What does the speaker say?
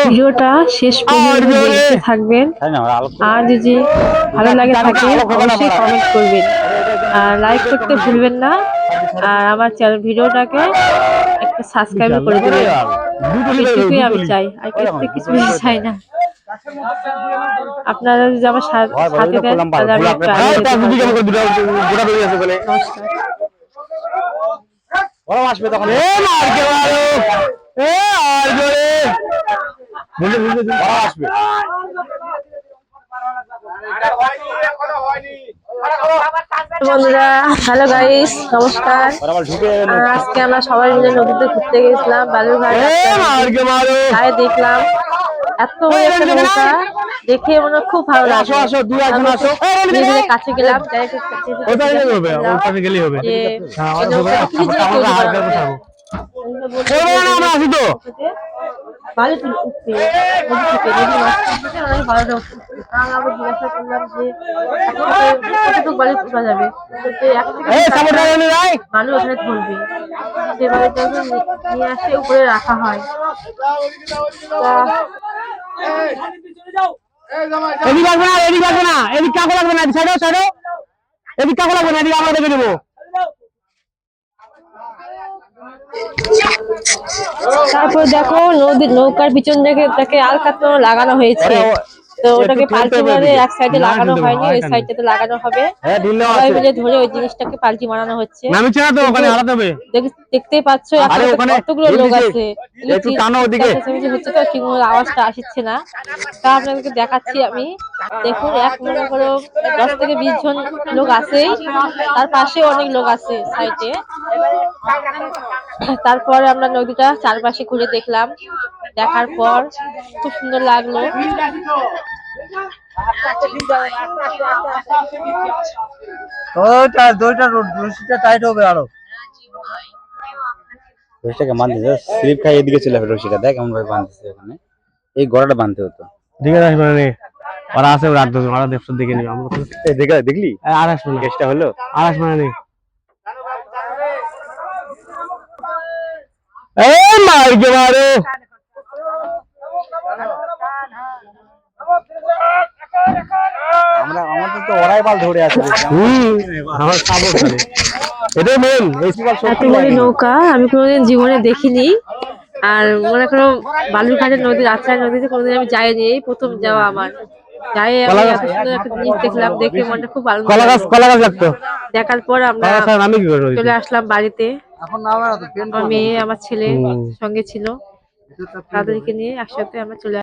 ভিডিওটা শেষ পর্যন্ত দেখতে থাকবেন। আর যদি ভালো লাগে থাকে অবশ্যই কমেন্ট করবেন আর লাইক করতে ভুলবেন না। আর আমার চ্যানেল ভিডিওটাকে একটা সাবস্ক্রাইব করে দেবেন। এটুকুই আমি চাই, আর কিছু বেশি চাই না। আপনারা যদি আমার সাথে দেন তাহলে আমি একটু আগে যেতে পারবো। বন্ধুরা, হ্যালো গাইস, নমস্কার। আজকে আমরা সবাই মিলে নদীতে ঘুরতে গেছিলাম বালুরঘাট। দেখলাম এত নৌকা দেখে মনে খুব ভালো লাগলো। কাছে গেলাম, জিজ্ঞাসা করলাম যে কতটুকু বালি তোলা যাবে, বালু ওখানে ধরবে, সে বালিটা নিয়ে আসে উপরে রাখা হয়। তারপর দেখো নৌকার পিছন থেকে তাকে আলকাতরা লাগানো হয়েছে, তো ওটাকে পাল্টি মারে এক সাইডে লাগানো হয়নি, ওই সাইডটাতে লাগানো হবে। সবাই মিলে ধরে ওই জিনিসটাকে পাল্টি মারানো হচ্ছে। দেখতেই পাচ্ছ কতগুলো লোক আছে, হচ্ছে তো ঠিক মতো আওয়াজটা আসছে না, তা আপনাদেরকে দেখাচ্ছি আমি। দেখুন, এক মনে করো 10 থেকে 20 জন লোক আছে, তার পাশে অনেক লোক আছে সাইডে। তারপরে আমরা নদীটা চারপাশে ঘুরে দেখলাম, দেখার পর খুব সুন্দর লাগলো। রশিটাকে বাঁধতে স্লিপ খাই এদিকে চলে যাবে। রশিটা দেখ এমন ভাবে বাঁধতেছে, ওখানে এই গড়াটা বাঁধতে হতো। দিকে আসবে না রে, ওরা আছে রাত 10 ওরা দেবসব দিকে নিবে। আমরা দেখলি আর আসবে না, কেসটা হলো আর আসবে না রে। আমাদের তো ওরাই বাল ধরে আছে। আমার খাবো তাহলে এটাই মেন। এত বড় নৌকা আমি কোনোদিন জীবনে দেখিনি। আর মনে করো বালুরঘাটের নদীর আচ্ছা নদীতে কোনোদিন আমি যাইনি, এই প্রথম যাওয়া আমার। যাই আমি এত সুন্দর একটা জিনিস দেখলাম, দেখে মনটা খুব ভালো লাগতো। দেখার পর আমরা চলে আসলাম বাড়িতে। আমার মেয়ে আমার ছেলে সঙ্গে ছিল, তাদেরকে নিয়ে একসাথে আমরা চলে